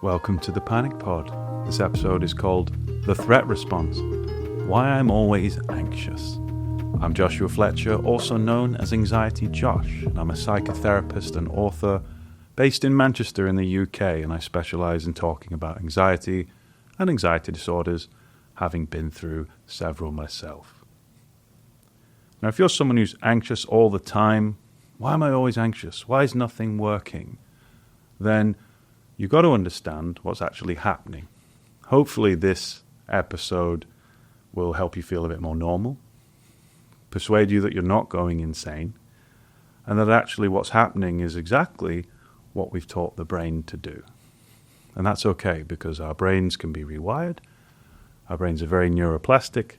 Welcome to the Panic Pod. This episode is called The Threat Response, Why I'm Always Anxious. I'm Joshua Fletcher, also known as AnxietyJosh, and I'm a psychotherapist and author based in Manchester in the UK, and I specialise in talking about anxiety and anxiety disorders, having been through several myself. Now, if you're someone who's anxious all the time, why am I always anxious? Why is nothing working? Then you've got to understand what's actually happening. Hopefully this episode will help you feel a bit more normal, persuade you that you're not going insane, and that actually what's happening is exactly what we've taught the brain to do. And that's okay, because our brains can be rewired, our brains are very neuroplastic,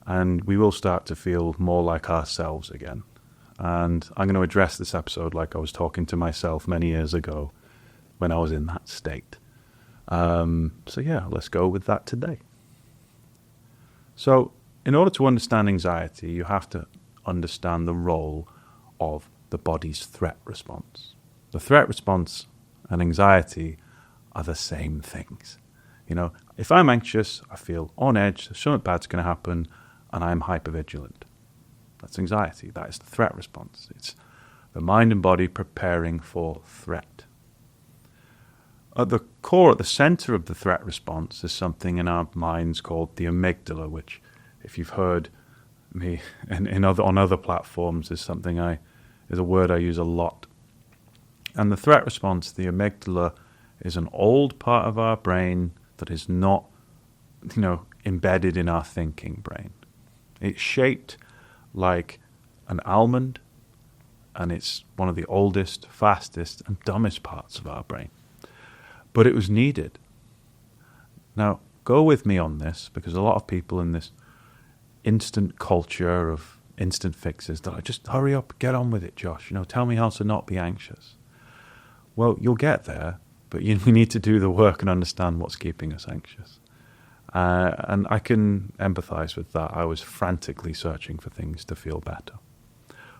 and we will start to feel more like ourselves again. And I'm going to address this episode like I was talking to myself many years ago, when I was in that state. Let's go with that today. So, in order to understand anxiety, you have to understand the role of the body's threat response. The threat response and anxiety are the same things. You know, if I'm anxious, I feel on edge, something bad's going to happen, and I'm hypervigilant. That's anxiety. That is the threat response. It's the mind and body preparing for threat. At the core, at the center of the threat response is something in our minds called the amygdala, which, if you've heard me on other platforms, is a word I use a lot. And the threat response, the amygdala, is an old part of our brain that is not, embedded in our thinking brain. It's shaped like an almond, and it's one of the oldest, fastest, and dumbest parts of our brain. But it was needed. Now, go with me on this, because a lot of people in this instant culture of instant fixes, they're like, just hurry up, get on with it, Josh. Tell me how to not be anxious. Well, you'll get there, but we need to do the work and understand what's keeping us anxious. And I can empathize with that. I was frantically searching for things to feel better.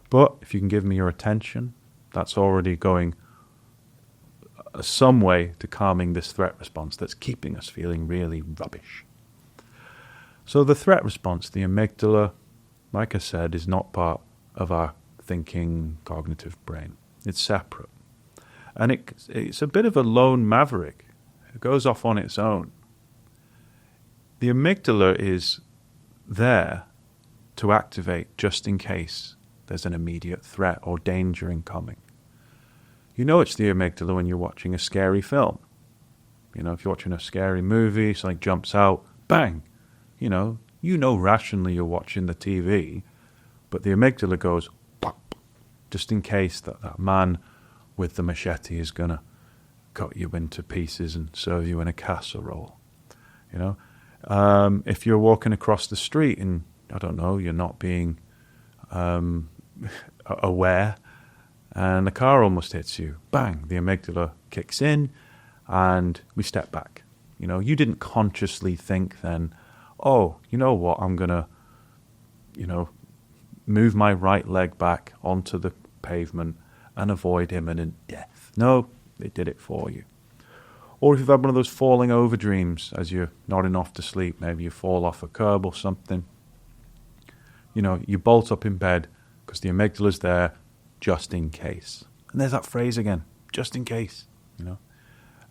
But if you can give me your attention, that's already going some way to calming this threat response that's keeping us feeling really rubbish. So the threat response, the amygdala, like I said, is not part of our thinking cognitive brain. It's separate. And it's a bit of a lone maverick. It goes off on its own. The amygdala is there to activate just in case there's an immediate threat or danger incoming. You know it's the amygdala when you're watching a scary film. If you're watching a scary movie, something jumps out, bang! You know rationally you're watching the TV, but the amygdala goes, pop, just in case that man with the machete is going to cut you into pieces and serve you in a casserole. If you're walking across the street and, you're not being aware, and the car almost hits you, bang, the amygdala kicks in, and we step back. You didn't consciously think then, oh, you know what, I'm going to, move my right leg back onto the pavement and avoid imminent death. No, they did it for you. Or if you've had one of those falling over dreams as you're nodding off to sleep, maybe you fall off a curb or something, you bolt up in bed because the amygdala's there, just in case. And there's that phrase again, just in case.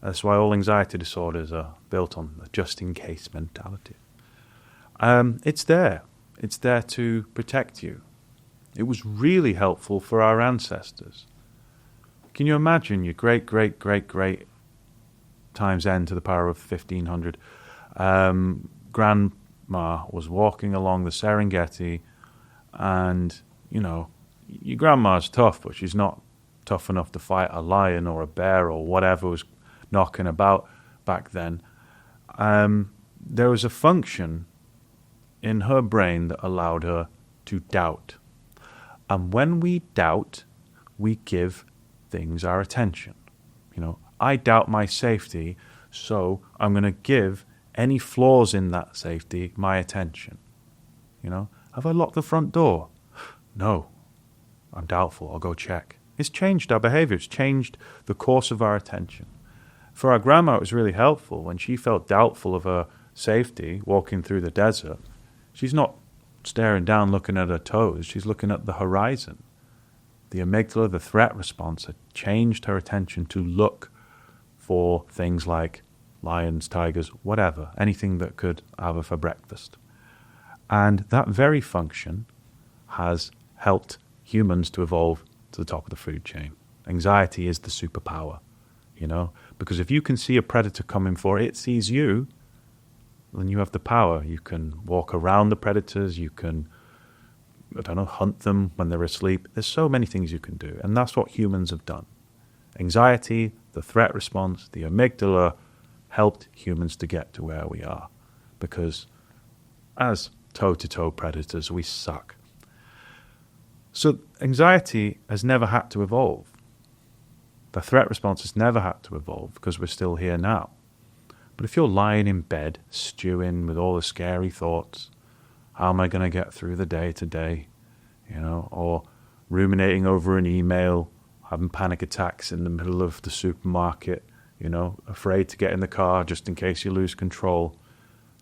That's why all anxiety disorders are built on the just in case mentality. It's there to protect you. It was really helpful for our ancestors. Can you imagine your great times n to the power of 1500 grandma was walking along the Serengeti, and your grandma's tough, but she's not tough enough to fight a lion or a bear or whatever was knocking about back then. There was a function in her brain that allowed her to doubt. And when we doubt, we give things our attention. I doubt my safety, so I'm going to give any flaws in that safety my attention. Have I locked the front door? No. I'm doubtful. I'll go check. It's changed our behavior. It's changed the course of our attention. For our grandma, it was really helpful when she felt doubtful of her safety walking through the desert. She's not staring down looking at her toes. She's looking at the horizon. The amygdala, the threat response, had changed her attention to look for things like lions, tigers, whatever, anything that could have her for breakfast. And that very function has helped humans to evolve to the top of the food chain. Anxiety is the superpower, because if you can see a predator coming for it, it sees you, then you have the power. You can walk around the predators, you can, hunt them when they're asleep. There's so many things you can do, and that's what humans have done. Anxiety, the threat response, the amygdala helped humans to get to where we are, because as toe-to-toe predators, we suck. So anxiety has never had to evolve. The threat response has never had to evolve because we're still here now. But if you're lying in bed, stewing with all the scary thoughts, how am I going to get through the day today, or ruminating over an email, having panic attacks in the middle of the supermarket, afraid to get in the car just in case you lose control,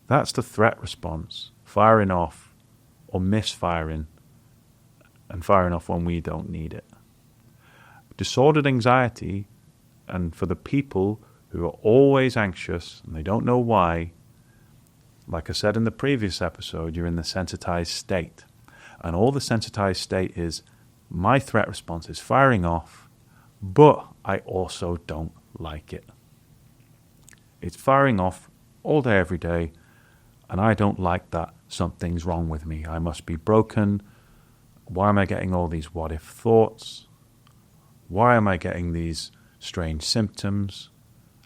that's the threat response, firing off or misfiring, and firing off when we don't need it. Disordered anxiety, and for the people who are always anxious and they don't know why, like I said in the previous episode, you're in the sensitized state. And all the sensitized state is, my threat response is firing off, but I also don't like it. It's firing off all day, every day, and I don't like that. Something's wrong with me. I must be broken. Why am I getting all these what-if thoughts? Why am I getting these strange symptoms?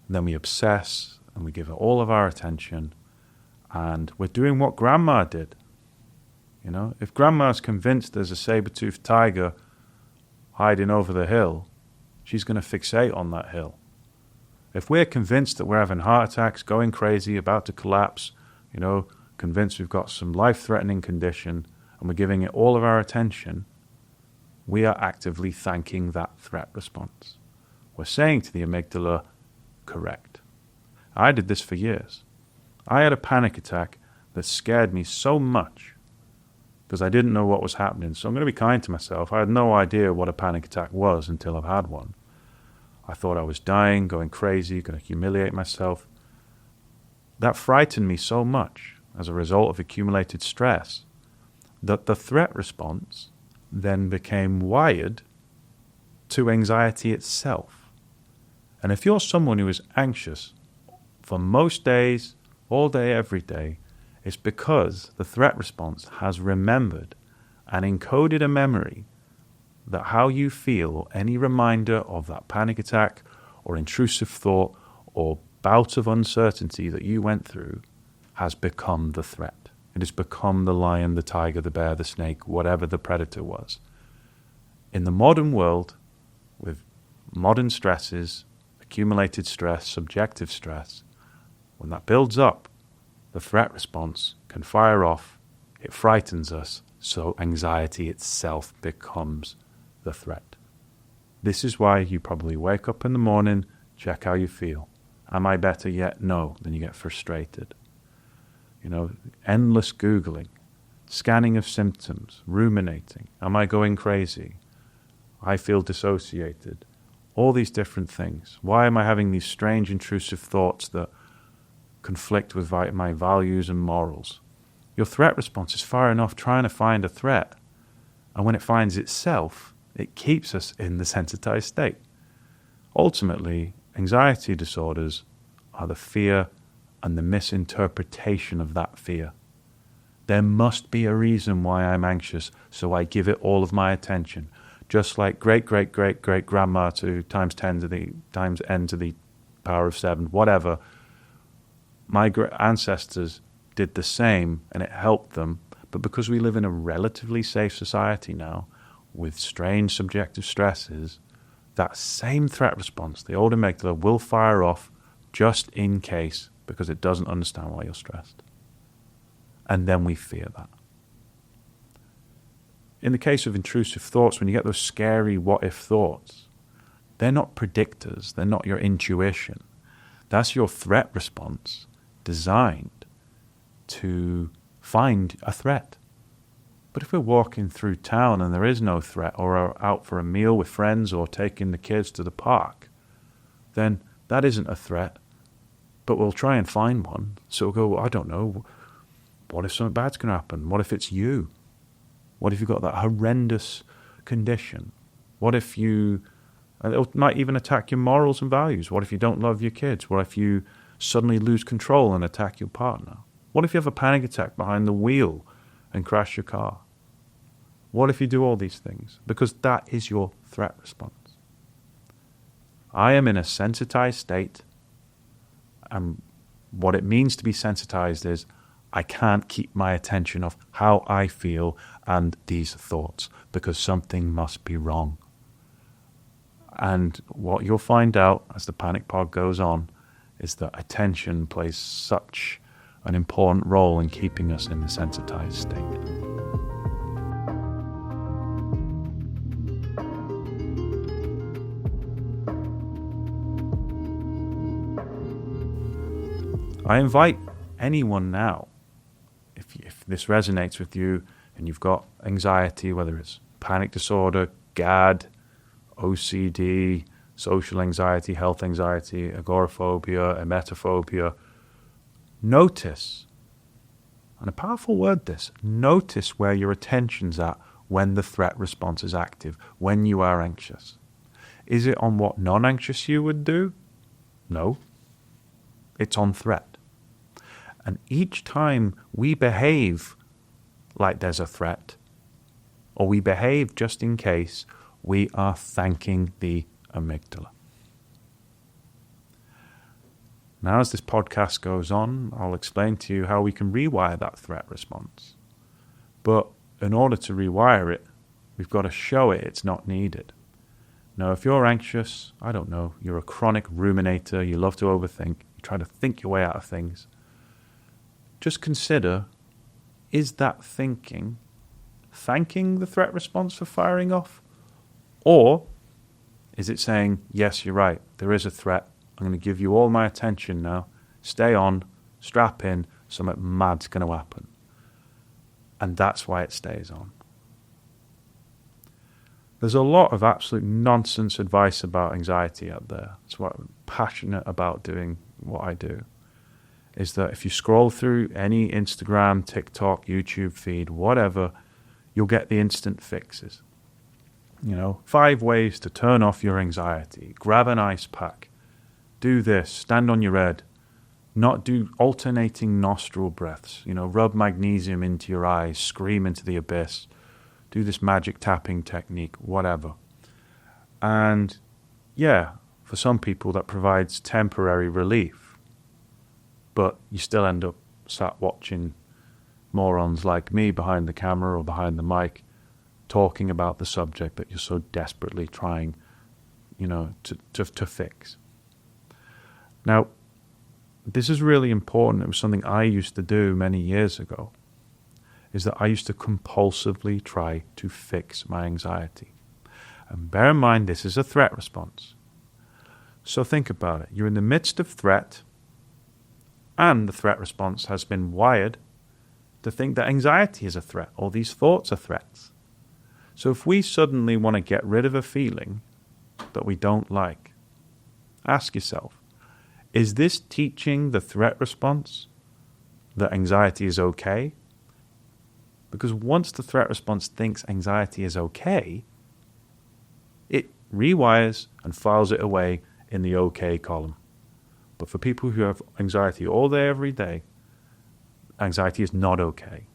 And then we obsess, and we give it all of our attention, and we're doing what Grandma did. If Grandma's convinced there's a saber-toothed tiger hiding over the hill, she's going to fixate on that hill. If we're convinced that we're having heart attacks, going crazy, about to collapse, convinced we've got some life-threatening condition, and we're giving it all of our attention, we are actively thanking that threat response. We're saying to the amygdala, correct. I did this for years. I had a panic attack that scared me so much because I didn't know what was happening. So I'm going to be kind to myself. I had no idea what a panic attack was until I've had one. I thought I was dying, going crazy, going to humiliate myself. That frightened me so much as a result of accumulated stress that the threat response then became wired to anxiety itself. And if you're someone who is anxious for most days, all day, every day, it's because the threat response has remembered and encoded a memory that how you feel, any reminder of that panic attack or intrusive thought or bout of uncertainty that you went through has become the threat. It has become the lion, the tiger, the bear, the snake, whatever the predator was. In the modern world, with modern stresses, accumulated stress, subjective stress, when that builds up, the threat response can fire off, it frightens us, so anxiety itself becomes the threat. This is why you probably wake up in the morning, check how you feel. Am I better yet? No. Then you get frustrated. Endless Googling, scanning of symptoms, ruminating. Am I going crazy? I feel dissociated. All these different things. Why am I having these strange intrusive thoughts that conflict with my values and morals? Your threat response is firing off trying to find a threat. And when it finds itself, it keeps us in the sensitized state. Ultimately, anxiety disorders are the fear and the misinterpretation of that fear. There must be a reason why I'm anxious, so I give it all of my attention. Just like great-great-great-great-grandma to times n to the power of 7, whatever. My ancestors did the same, and it helped them. But because we live in a relatively safe society now, with strange subjective stresses, that same threat response, the old amygdala, will fire off just in case, because it doesn't understand why you're stressed. And then we fear that. In the case of intrusive thoughts, when you get those scary what-if thoughts, they're not predictors, they're not your intuition. That's your threat response designed to find a threat. But if we're walking through town and there is no threat, or are out for a meal with friends or taking the kids to the park, then that isn't a threat. But we'll try and find one. So we'll go, well, I don't know, what if something bad's going to happen? What if it's you? What if you've got that horrendous condition? What if it might even attack your morals and values. What if you don't love your kids? What if you suddenly lose control and attack your partner? What if you have a panic attack behind the wheel and crash your car? What if you do all these things? Because that is your threat response. I am in a sensitized state, and what it means to be sensitized is I can't keep my attention off how I feel and these thoughts, because something must be wrong. And what you'll find out as the panic pod goes on is that attention plays such an important role in keeping us in the sensitized state. I invite anyone now, if this resonates with you and you've got anxiety, whether it's panic disorder, GAD, OCD, social anxiety, health anxiety, agoraphobia, emetophobia, notice, and a powerful word this, notice where your attention's at when the threat response is active, when you are anxious. Is it on what non-anxious you would do? No. It's on threat. And each time we behave like there's a threat, or we behave just in case, we are thanking the amygdala. Now, as this podcast goes on, I'll explain to you how we can rewire that threat response. But in order to rewire it, we've got to show it's not needed. Now, if you're anxious, I don't know, you're a chronic ruminator, you love to overthink, you try to think your way out of things, just consider, is that thinking thanking the threat response for firing off? Or is it saying, yes, you're right, there is a threat, I'm going to give you all my attention now, stay on, strap in, something mad's going to happen. And that's why it stays on. There's a lot of absolute nonsense advice about anxiety out there. That's why I'm passionate about doing what I do. Is that if you scroll through any Instagram, TikTok, YouTube feed, whatever, you'll get the instant fixes. 5 ways to turn off your anxiety. Grab an ice pack. Do this. Stand on your head. Not do alternating nostril breaths. Rub magnesium into your eyes. Scream into the abyss. Do this magic tapping technique. Whatever. And yeah, for some people that provides temporary relief. But you still end up sat watching morons like me behind the camera or behind the mic talking about the subject that you're so desperately trying, to fix. Now, this is really important. It was something I used to do many years ago, is that I used to compulsively try to fix my anxiety. And bear in mind, this is a threat response. So think about it. You're in the midst of threat, and the threat response has been wired to think that anxiety is a threat, or these thoughts are threats. So if we suddenly want to get rid of a feeling that we don't like, ask yourself, is this teaching the threat response that anxiety is okay? Because once the threat response thinks anxiety is okay, it rewires and files it away in the okay column. But for people who have anxiety all day, every day, anxiety is not okay.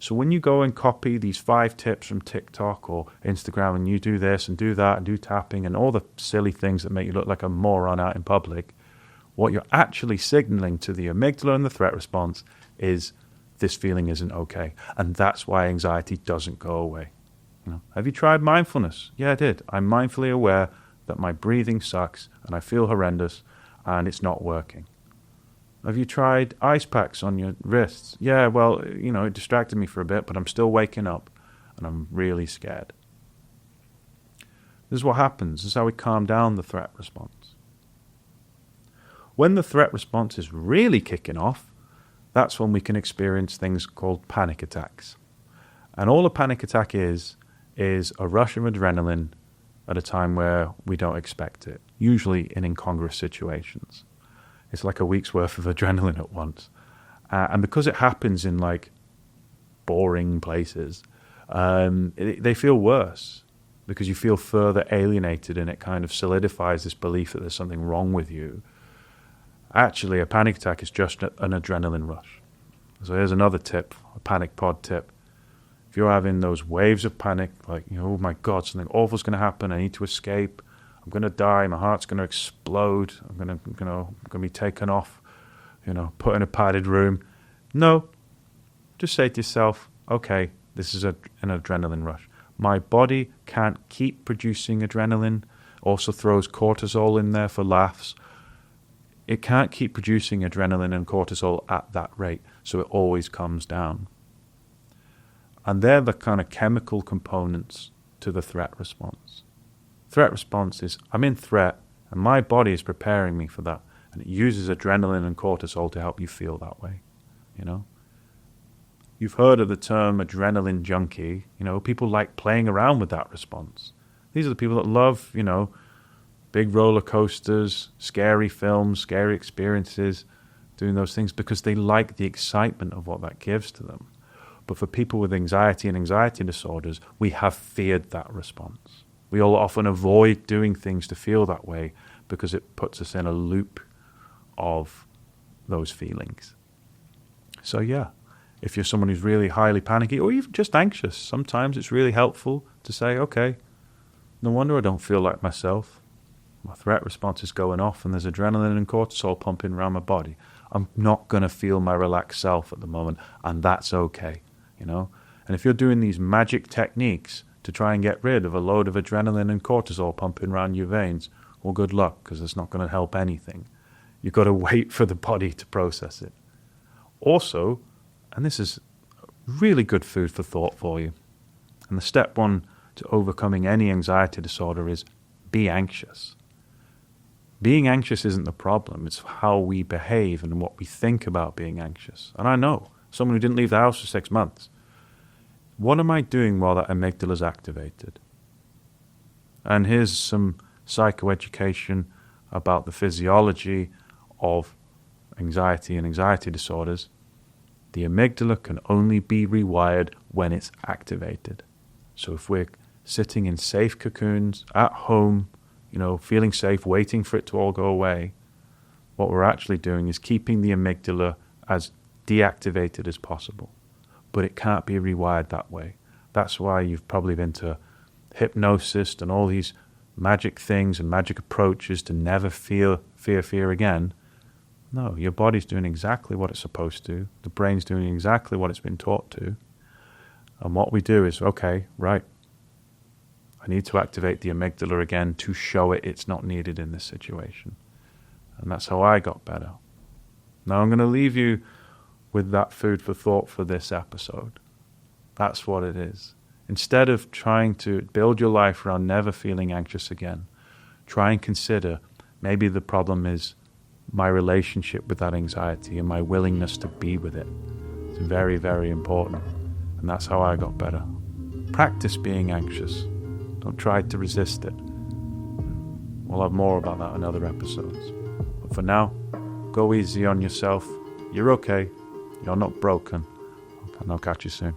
So when you go and copy these 5 tips from TikTok or Instagram, and you do this and do that and do tapping and all the silly things that make you look like a moron out in public, what you're actually signaling to the amygdala and the threat response is this feeling isn't okay. And that's why anxiety doesn't go away. Have you tried mindfulness? Yeah, I did. I'm mindfully aware that my breathing sucks and I feel horrendous and it's not working. Have you tried ice packs on your wrists? Yeah, well, it distracted me for a bit, but I'm still waking up and I'm really scared. This is what happens. This is how we calm down the threat response. When the threat response is really kicking off, that's when we can experience things called panic attacks. And all a panic attack is a rush of adrenaline at a time where we don't expect it, usually in incongruous situations. It's like a week's worth of adrenaline at once. And because it happens in like boring places, they feel worse because you feel further alienated, and it kind of solidifies this belief that there's something wrong with you. Actually, a panic attack is just an adrenaline rush. So here's another tip, a panic pod tip. If you're having those waves of panic, like, oh my God, something awful's going to happen, I need to escape, I'm going to die, my heart's going to explode, I'm going to be taken off, put in a padded room. No, just say to yourself, okay, this is an adrenaline rush. My body can't keep producing adrenaline, also throws cortisol in there for laughs. It can't keep producing adrenaline and cortisol at that rate, so it always comes down. And they're the kind of chemical components to the threat response. Threat response is, I'm in threat, and my body is preparing me for that, and it uses adrenaline and cortisol to help you feel that way, You've heard of the term adrenaline junkie. People like playing around with that response. These are the people that love, big roller coasters, scary films, scary experiences, doing those things because they like the excitement of what that gives to them. But for people with anxiety and anxiety disorders, we have feared that response. We all often avoid doing things to feel that way because it puts us in a loop of those feelings. So yeah, if you're someone who's really highly panicky or even just anxious, sometimes it's really helpful to say, okay, no wonder I don't feel like myself. My threat response is going off and there's adrenaline and cortisol pumping around my body. I'm not going to feel my relaxed self at the moment, and that's okay, And if you're doing these magic techniques to try and get rid of a load of adrenaline and cortisol pumping around your veins, well, good luck, because it's not going to help anything. You've got to wait for the body to process it. Also, and this is really good food for thought for you, and the step one to overcoming any anxiety disorder is be anxious. Being anxious isn't the problem, it's how we behave and what we think about being anxious. And I know, someone who didn't leave the house for 6 months, what am I doing while that amygdala is activated? And here's some psychoeducation about the physiology of anxiety and anxiety disorders. The amygdala can only be rewired when it's activated. So if we're sitting in safe cocoons at home, feeling safe, waiting for it to all go away, what we're actually doing is keeping the amygdala as deactivated as possible. But it can't be rewired that way. That's why you've probably been to hypnosis and all these magic things and magic approaches to never feel fear again. No, your body's doing exactly what it's supposed to. The brain's doing exactly what it's been taught to. And what we do is, okay, right, I need to activate the amygdala again to show it it's not needed in this situation. And that's how I got better. Now I'm going to leave you with that food for thought for this episode. That's what it is. Instead of trying to build your life around never feeling anxious again, try and consider maybe the problem is my relationship with that anxiety and my willingness to be with it. It's very, very important. And that's how I got better. Practice being anxious. Don't try to resist it. We'll have more about that in other episodes. But for now, go easy on yourself. You're okay. You're not broken. And I'll catch you soon.